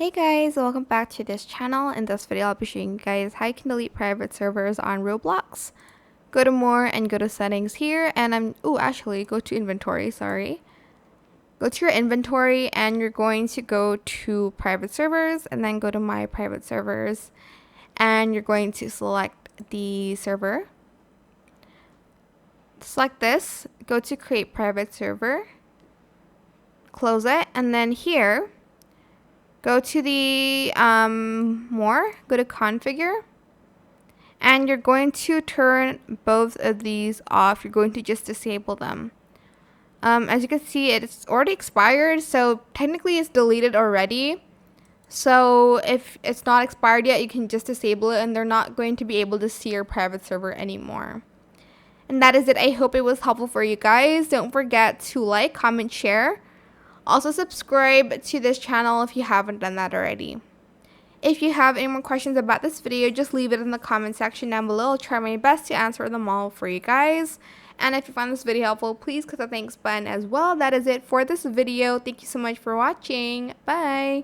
Hey guys, welcome back to this channel. In this video, I'll be showing you guys how you can delete private servers on Roblox. Go to more and go to settings here, and actually go to inventory, sorry. Go to your inventory and you're going to go to private servers and then go to my private servers and you're going to select the server. Select this, go to create private server, close it, and then here, go to the more, go to configure, and you're going to turn both of these off. You're going to just disable them. As you can see, it's already expired, so technically it's deleted already. So if it's not expired yet, you can just disable it and they're not going to be able to see your private server anymore. And that is it. I hope it was helpful for you guys. Don't forget to like, comment, share. Also subscribe to this channel if you haven't done that already. If you have any more questions about this video, just leave it in the comment section down below. I'll try my best to answer them all for you guys. And if you found this video helpful, please click the thanks button as well. That is it for this video. Thank you so much for watching. Bye!